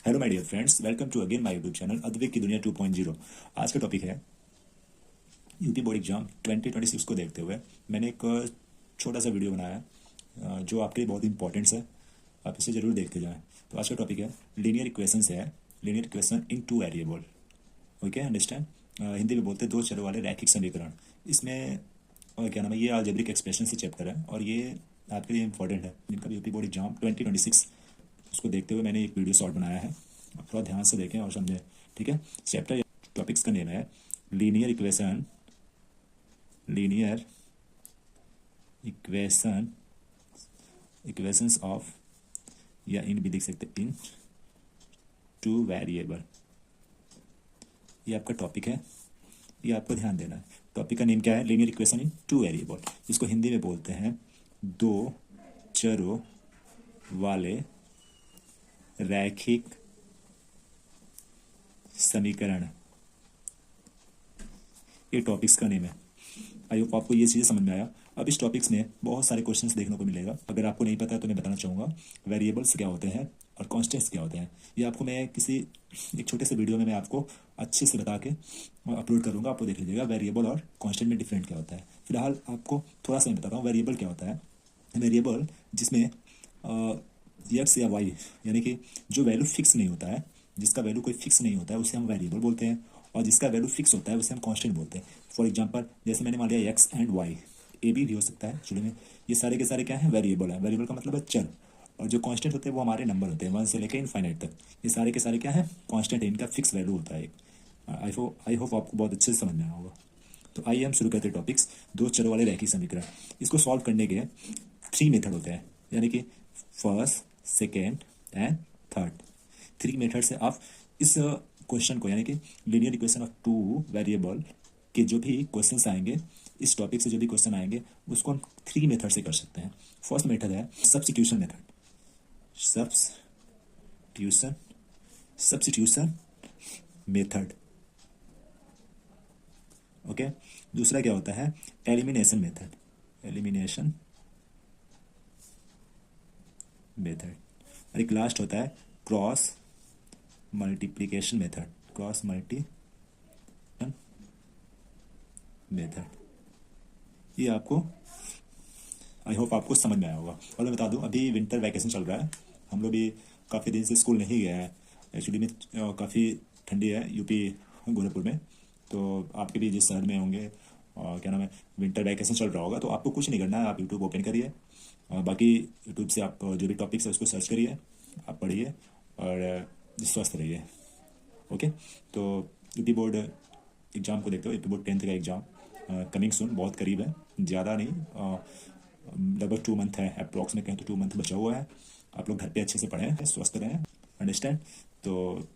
Hello my dear friends, welcome to again my YouTube channel Advait की दुनिया 2.0। आज का टॉपिक है यूपी बोर्ड एग्जाम 2026 को देखते हुए मैंने एक छोटा सा वीडियो बनाया है, जो आपके लिए बहुत इंपॉर्टेंट है। आप इसे ज़रूर देखते जाएं। तो आज का टॉपिक है लीनियर इक्वेशंस है, linear equation in two variable. Okay, understand. Hindi में बोलते हैं दो चरों वाले रैखिक समीकरण। इसमें क्या नाम है, ये अलजेब्रिक एक्सप्रेशन से चैप्टर है और ये आपके लिए इंपॉर्टेंट है जिनका भी यूपी बोर्ड एग्जाम 2026 उसको देखते हुए मैंने एक वीडियो शॉर्ट बनाया है। आप थोड़ा ध्यान से देखें और समझें, ठीक है। चैप्टर टॉपिक्स का नेम है linear equation, linear equation, equations of, या इन भी लिख सकते इन टू वेरिएबल। ये आपका टॉपिक है, ये आपको ध्यान देना है। टॉपिक का नेम क्या है? Linear equation in two variable. इसको हिंदी में बोलते हैं दो चरों वाले रैखिक समीकरण। ये टॉपिक्स का नेम है। आई होप आपको ये चीज़ें समझ में आया। अब इस टॉपिक्स में बहुत सारे क्वेश्चंस देखने को मिलेगा। अगर आपको नहीं पता है तो मैं बताना चाहूँगा वेरिएबल्स क्या होते हैं और कॉन्स्टेंट्स क्या होते हैं। ये आपको मैं किसी एक छोटे से वीडियो में मैं आपको अच्छे से बता के अपलोड करूँगा, आपको देख लीजिएगा वेरिएबल और कॉन्स्टेंट में डिफरेंट क्या होता है। फिलहाल आपको थोड़ा सा मैं बताता हूँ वेरिएबल क्या होता है। वेरिएबल जिसमें एक्स या वाई, यानी कि जो वैल्यू फिक्स नहीं होता है, जिसका वैल्यू कोई फिक्स नहीं होता है उसे हम वेरिएबल बोलते हैं, और जिसका वैल्यू फिक्स होता है उसे हम कांस्टेंट बोलते हैं। फॉर एग्जांपल जैसे मैंने मान लिया एक्स एंड वाई, ए भी हो सकता है एक्चुअली में। ये सारे के सारे क्या है? वेरिएबल है। वेरिएबल का मतलब है चर, और जो कांस्टेंट होते हैं वो हमारे नंबर होते हैं 1 से लेकर इनफाइनाइट तक। ये सारे के सारे क्या है? कांस्टेंट है, इनका फिक्स वैल्यू होता है। आई होप आपको बहुत अच्छे से समझ में आया होगा। तो आइए हम शुरू करते हैं टॉपिक्स। दो चरों वाले रैखिक समीकरण, इसको सॉल्व करने के 3 मेथड होते हैं, यानी कि first, second and third. 3 method से आप इस क्वेश्चन को, यानी कि linear equation of two variable के जो भी क्वेश्चंस आएंगे, इस टॉपिक से जो भी क्वेश्चन आएंगे उसको हम 3 मेथड से कर सकते हैं। फर्स्ट मेथड है substitution method, substitution substitution method. Okay, दूसरा क्या होता है? Elimination method, elimination method. और एक लास्ट होता है cross multiplication method, cross multiplication method. ये आपको, आई होप आपको समझ में आया होगा। और मैं बता दूं अभी विंटर वैकेशन चल रहा है, हम लोग भी काफ़ी दिन से स्कूल नहीं गए हैं। एक्चुअली में काफ़ी ठंडी है यूपी गोरखपुर में, तो आपके भी जिस शहर में होंगे क्या नाम है, विंटर वैकेशन चल रहा होगा, तो आपको कुछ नहीं करना है। आप यूट्यूब ओपन करिए, बाकी यूट्यूब से आप जो भी टॉपिक्स है उसको सर्च करिए, आप पढ़िए और स्वस्थ रहिए। ओके, तो यूपी बोर्ड एग्ज़ाम को देखते हो, यूपी बोर्ड 10th का एग्ज़ाम कमिंग सून, बहुत करीब है, ज़्यादा नहीं, लगभग 2 मंथ है अप्रॉक्स में, कहें तो 2 मंथ बचा हुआ है। आप लोग घर पे अच्छे से पढ़ें, स्वस्थ रहें, अंडरस्टैंड। तो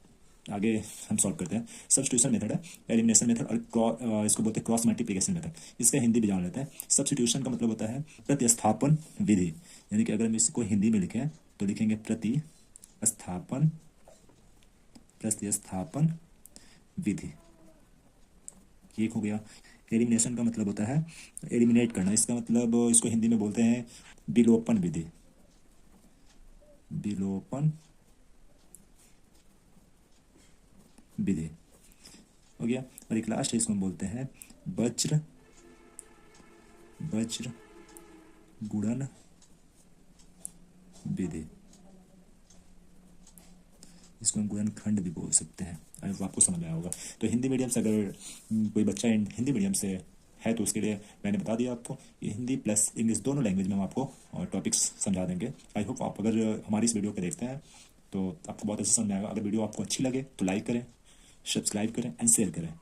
आगे हम सॉल्व करते हैं। सब्स्टिट्यूशन मेथड है, एलिमिनेशन मेथड, और इसको बोलते हैं क्रॉस मल्टीप्लिकेशन मेथड। इसका हिंदी भी जान लेते हैं। सब्स्टिट्यूशन का मतलब होता है प्रतिस्थापन विधि, यानी कि अगर हम इसको हिंदी में लिखें तो लिखेंगे प्रतिस्थापन, प्रतिस्थापन विधि। ये हो गया। एलिमिनेशन का मतलब होता है एलिमिनेट करना, इसका मतलब इसको हिंदी में बोलते हैं विलोपन विधि, विलोपन विधि हो गया। और एक लास्ट है, इसको हम बोलते हैं वज्र वज्र गुणन विधि, इसको हम गुणनखंड भी बोल सकते हैं। आपको समझ में आया होगा। तो हिंदी मीडियम से अगर कोई बच्चा हिंदी मीडियम से है तो उसके लिए मैंने बता दिया आपको, ये हिंदी प्लस इंग्लिश दोनों लैंग्वेज में हम आपको टॉपिक्स समझा देंगे। आई होप आप अगर हमारी इस वीडियो को देखते हैं तो आपको बहुत अच्छे समझ में आएगा। अगर वीडियो आपको अच्छी लगे तो लाइक करें, सब्सक्राइब करें एंड शेयर करें।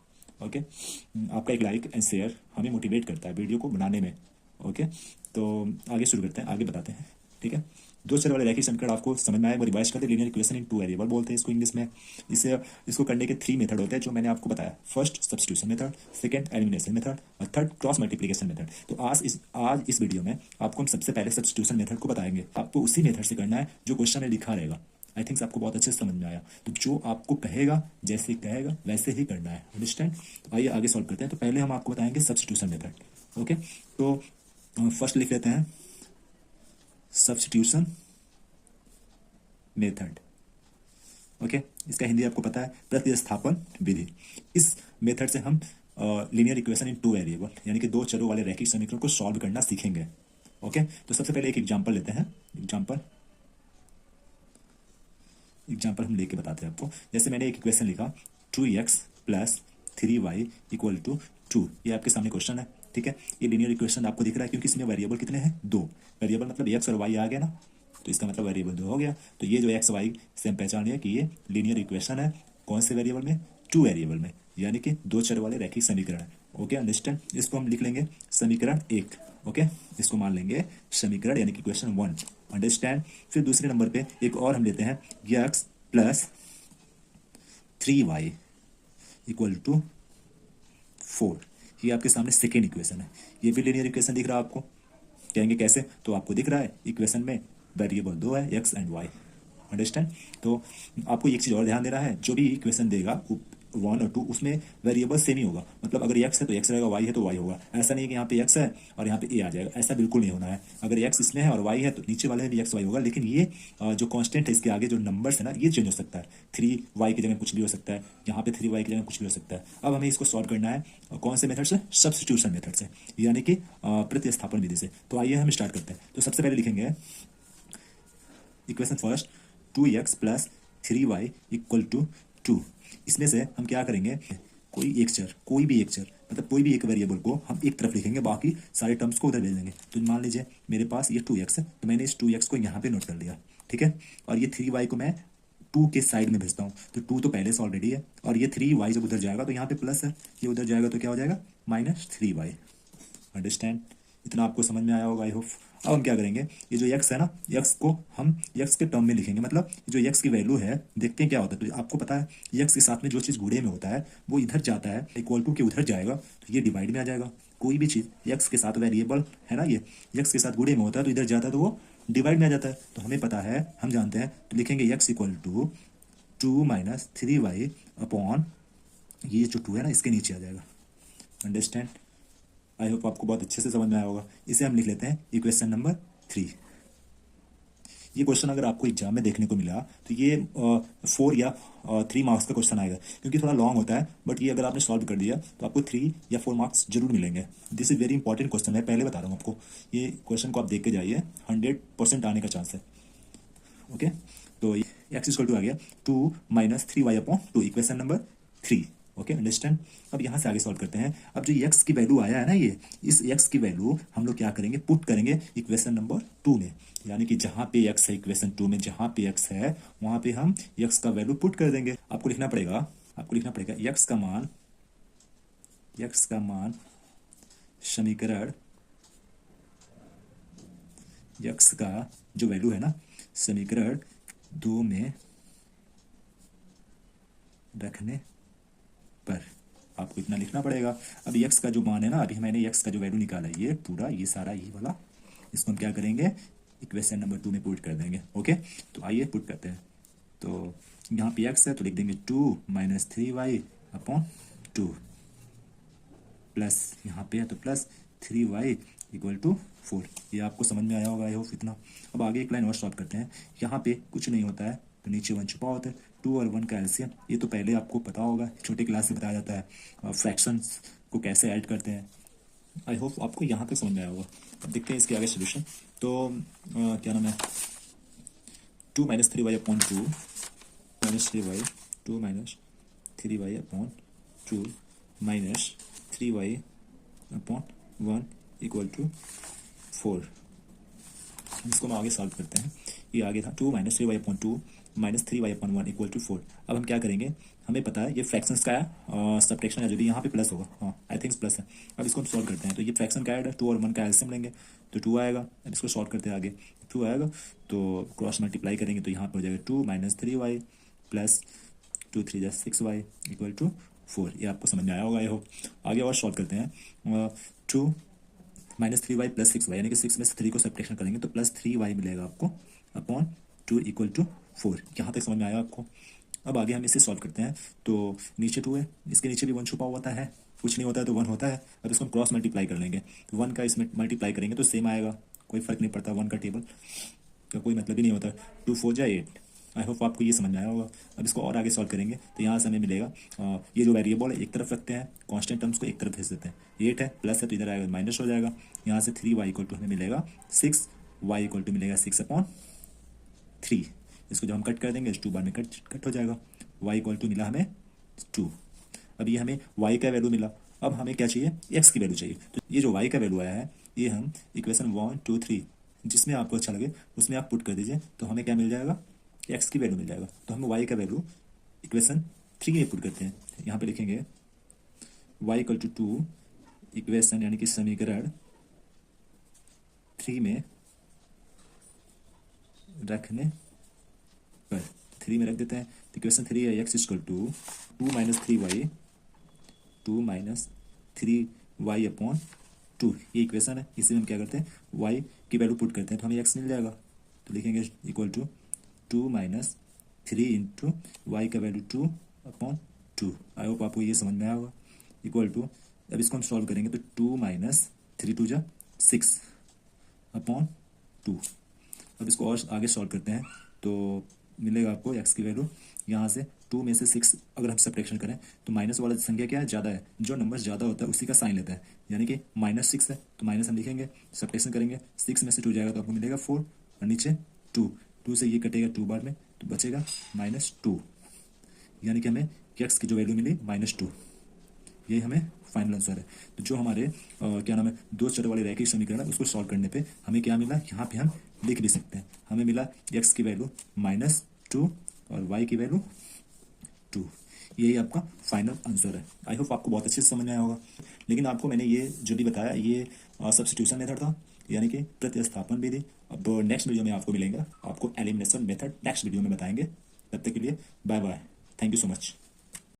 ओके, आपका एक लाइक एंड शेयर हमें मोटिवेट करता है वीडियो को बनाने में। ओके, तो आगे शुरू करते हैं, आगे बताते हैं, ठीक है। दो चर वाले रैखिक समीकरण आपको समझ में आया, वो रिवाइज करते हैं। Linear equation in two variable बोलते हैं इसको इंग्लिश में। इसको करने के 3 मेथड होते हैं जो मैंने आपको बताया। First substitution method, second elimination method और थर्ड क्रॉस मल्टीप्लिकेशन मेथड। तो आज इस वीडियो में आपको हम सबसे पहले सब्स्टिट्यूशन मेथड को बताएंगे। आपको उसी मेथड से करना है जो क्वेश्चन में लिखा रहेगा। आई थिंक आपको बहुत अच्छे से समझ में आया। तो जो आपको कहेगा, जैसे कहेगा वैसे ही करना है, अंडरस्टैंड। तो आइए आगे सॉल्व करते हैं। तो पहले हम आपको बताएंगे सब्स्टिट्यूशन मेथड। ओके, तो फर्स्ट लिख लेते हैं सब्स्टिट्यूशन मेथड। ओके, इसका हिंदी आपको पता है, प्रतिस्थापन विधि। इस मेथड से हम linear equation in two variable यानी कि दो चरों वाले रैखिक समीकरण को सॉल्व करना सीखेंगे। ओके, तो सबसे पहले एक एग्जांपल लेते हैं। एग्जांपल हम लेके बताते हैं आपको। जैसे मैंने एक इक्वेशन लिखा 2x plus 3y equal to 2, ये आपके सामने क्वेश्चन है। ठीक है, ये लीनियर इक्वेशन आपको दिख रहा है क्योंकि इसमें वेरिएबल कितने हैं, दो। वेरिएबल मतलब x और y आ गया ना, तो इसका मतलब वेरिएबल दो हो गया। तो ये जो x y से हम पहचान लिया कि ये लीनियर इक्वेशन है। कौन से वेरिएबल में, टू वेरिएबल में, यानी कि दो चर वाले रैखिक समीकरण है। Okay, understand. इसको हम लिख लेंगे समीकरण एक। ओके, इसको मान लेंगे समीकरण यानी कि क्वेश्चन वन, अंडरस्टैंड। फिर दूसरे नंबर पे एक और हम लेते हैं x plus 3y equal to 4, ये आपके सामने सेकेंड इक्वेशन है। ये भी लीनियर इक्वेशन दिख रहा है आपको। कहेंगे कैसे, तो आपको दिख रहा है इक्वेशन में वेरिएबल दो है, x एंड y, अंडरस्टैंड। तो आपको एक चीज़ और ध्यान देना है, जो भी इक्वेशन देगा वन और टू, उसमें वेरिएबल सेम ही होगा। मतलब अगर x है तो x रहेगा, y है तो y होगा। ऐसा नहीं है कि यहाँ पे x है और यहाँ पे a आ जाएगा, ऐसा बिल्कुल नहीं होना है। अगर x इसमें है और y है तो नीचे वाले में भी x y होगा। लेकिन ये जो कांस्टेंट है, इसके आगे जो नंबर्स है ना, ये चेंज हो सकता है। 3y की जगह कुछ भी हो सकता है, यहाँ पे 3y की जगह कुछ भी हो सकता है। अब हमें इसको सॉल्व करना है कौन से मेथड से, सब्स्टिट्यूशन मेथड से, यानी कि प्रतिस्थापन विधि से। तो आइए हम स्टार्ट करते हैं। तो सबसे पहले लिखेंगे equation first 2x plus 3y equal to 2। इसमें से हम क्या करेंगे, कोई एक चर, कोई भी एक चर, मतलब कोई भी एक वेरिएबल को हम एक तरफ लिखेंगे, बाकी सारे टर्म्स को उधर भेज देंगे। तो मान लीजिए मेरे पास ये 2x है, तो मैंने इस 2x को यहाँ पे नोट कर लिया। ठीक है, और ये 3y को मैं 2 के साइड में भेजता हूँ। तो 2 तो पहले से ऑलरेडी है, और ये 3y जब उधर जाएगा तो यहाँ पे प्लस है, ये उधर जाएगा तो क्या हो जाएगा, -3y, अंडरस्टैंड। इतना आपको समझ में आया होगा, आई होप। अब हम क्या करेंगे, ये जो x है ना, x को हम x के टर्म में लिखेंगे। मतलब जो x की वैल्यू है, देखते हैं क्या होता है। तो आपको पता है x के साथ में जो चीज़ गुणे में होता है वो इधर जाता है, इक्वल टू के उधर जाएगा, तो ये डिवाइड में आ जाएगा। कोई भी चीज़ x के साथ वेरिएबल है ना, ये x के साथ गुणे में होता है तो इधर जाता है तो वो डिवाइड में आ जाता है। तो हमें पता है, हम जानते हैं, तो लिखेंगे x equal to 2 - 3y upon ये जो 2 है ना, इसके नीचे आ जाएगा, अंडरस्टैंड। आई होप आपको बहुत अच्छे से समझ में आया होगा। इसे हम लिख लेते हैं इक्वेशन नंबर 3। ये क्वेश्चन अगर आपको एग्जाम में देखने को मिला तो ये 4 या 3 मार्क्स का क्वेश्चन आएगा, क्योंकि थोड़ा लॉन्ग होता है। बट ये अगर आपने सॉल्व कर दिया तो आपको 3 या 4 मार्क्स जरूर मिलेंगे। This is very important question है, पहले बता रहा हूँ आपको। ये क्वेश्चन को आप देख के जाइए, 100% आने का चांस है। ओके, तो एक्स इक्वल टू आ गया 2 - 3y upon 2, equation number 3। Okay, understand. अब यहाँ से आगे सॉल्व करते हैं। अब जो x की वैल्यू आया है ना, ये इस x की वैल्यू हम लोग क्या करेंगे, पुट करेंगे इक्वेशन नंबर 2 में। यानी कि जहाँ पे x है इक्वेशन 2 में, जहाँ पे x है वहाँ पे हम x का वैल्यू पुट कर देंगे। आपको लिखना पड़ेगा x का मान समीकरण, x का जो वैल्यू है ना, समीकरण 2 में रखने पर आपको इतना लिखना पड़ेगा। अब x का जो मान है ना, अभी मैंने x का जो वैल्यू निकाला है, ये पूरा, ये सारा, ये वाला, इसको हम क्या करेंगे, इक्वेशन नंबर 2 में पुट कर देंगे। ओके, तो आइए पुट करते हैं। तो यहाँ पे x है तो लिख देंगे 2 - 3y अपॉन 2, प्लस यहाँ पे है तो प्लस 3y इक्वल टू 4। ये आपको समझ में आया होगा, आई होप इतना। अब आगे एक लाइन और सॉल्व करते हैं। यहाँ पे कुछ नहीं होता है तो नीचे 1 छुपा होता है। 2 और 1 का एलसीएम, ये तो पहले आपको पता होगा, छोटे क्लास से बताया जाता है फ्रैक्शंस को कैसे ऐड करते हैं। आई होप आपको यहाँ तक समझ में आया होगा। अब देखते हैं इसके आगे सोल्यूशन। तो क्या नाम है, 2 - 3y upon 2 -3y, 2 - 3y upon 2 -3y upon 1 equal to 4। इसको हम आगे सॉल्व करते हैं। ये आगे था 2 - 3y upon 2 -3y upon 1 equal to 4। अब हम क्या करेंगे, हमें पता है ये फ्रैक्शंस का है, सब्ट्रैक्शन है, जो भी यहाँ पे प्लस होगा, हाँ आई थिंक प्लस है। अब इसको हम सॉल्व करते हैं। तो ये फ्रैक्शन का है, 2 और 1 का एलसीएम लेंगे तो 2 आएगा। अब इसको सॉल्व करते हैं, आगे 2 आएगा तो क्रॉस मल्टीप्लाई करेंगे तो यहाँ पर हो जाएगा 2 - 3y प्लस 2 3 जा 6y इक्वल टू 4। ये आपको समझ में आया होगा, ये हो। आगे और सॉल्व करते हैं। 2 - 3y प्लस 6y, यानी कि 6 में से 3 को सब्ट्रैक्शन करेंगे तो प्लस 3y मिलेगा आपको अपॉन 2 इक्वल टू 4। यहाँ तक समझ में आया आपको। अब आगे हम इसे सॉल्व करते हैं। तो नीचे 2 है, इसके नीचे भी 1 छुपा होता है, कुछ नहीं होता है तो 1 होता है। अब इसको हम क्रॉस मल्टीप्लाई कर लेंगे तो 1 का इसमें मल्टीप्लाई करेंगे तो सेम आएगा, कोई फर्क नहीं पड़ता। 1 का टेबल का कोई मतलब ही नहीं होता। 2 4 जा 8, आई होप आपको ये समझ में आया होगा। अब इसको और आगे सॉल्व करेंगे तो यहाँ से हमें मिलेगा ये जो वेरिएबल है एक तरफ रखते हैं, कांस्टेंट टर्म्स को एक तरफ भेज देते हैं। 8 है प्लस है तो इधर आएगा माइनस हो जाएगा। यहाँ से 3y इक्वल टू हमें मिलेगा 6, y इक्वल टू मिलेगा 6/3। इसको जब हम कट कर देंगे 2 बार में कट हो जाएगा। y इक्वल टू मिला हमें 2। अब ये हमें y का वैल्यू मिला। अब हमें क्या चाहिए, x की वैल्यू चाहिए। तो ये जो y का वैल्यू आया है ये हम इक्वेशन 1, 2, 3 जिसमें आपको अच्छा लगे उसमें आप पुट कर दीजिए, तो हमें क्या मिल जाएगा, x की वैल्यू मिल जाएगा। तो हम y का वैल्यू इक्वेशन 3 में पुट करते हैं। यहाँ पे लिखेंगे y इक्वल टू 2 इक्वेशन यानी कि समीकरण 3 में रखने पर 3 में रख देते हैं। तो इक्वेशन 3 है x equal to 2 minus 3y upon 2। ये इक्वेशन है, इसी में हम क्या करते हैं y की वैल्यू पुट करते हैं तो हमें x मिल जाएगा। तो लिखेंगे equal to 2 minus 3 into y का वैल्यू 2/2। आई होप आपको ये समझ में आया होगा। इक्वल टू, अब इसको हम सॉल्व करेंगे तो 2 माइनस 3 2 जा 6/2। अब इसको और आगे सॉल्व करते हैं तो मिलेगा आपको x की वैल्यू, यहाँ से 2 में से 6 अगर हम सब्ट्रैक्शन करें तो माइनस वाला संख्या क्या है, ज़्यादा है। जो नंबर ज़्यादा होता है उसी का साइन लेता है, यानी कि -6 है तो माइनस हम लिखेंगे, सब्ट्रैक्शन करेंगे 6 में से 2 जाएगा तो आपको मिलेगा 4 और नीचे 2 से ये कटेगा 2 बार में तो बचेगा -2, यानी कि हमें x की जो वैल्यू मिली -2। ये हमें फाइनल आंसर है। तो जो हमारे क्या नाम है दो चर वाले रैखिक समीकरण है उसको सॉल्व करने पे हमें क्या मिला, यहाँ पे हम लिख भी सकते हैं। हमें मिला x की वैल्यू -2 और y की वैल्यू 2। यही आपका फाइनल आंसर है। आई होप आपको बहुत अच्छे से समझ में आया होगा। लेकिन आपको मैंने ये जो भी बताया ये सब्स्टिट्यूशन मेथड था, यानी कि प्रतिस्थापन विधि। अब नेक्स्ट वीडियो में आपको मिलेंगे, आपको एलिमिनेशन मेथड नेक्स्ट वीडियो में बताएंगे। तब तक के लिए bye bye, thank you so much.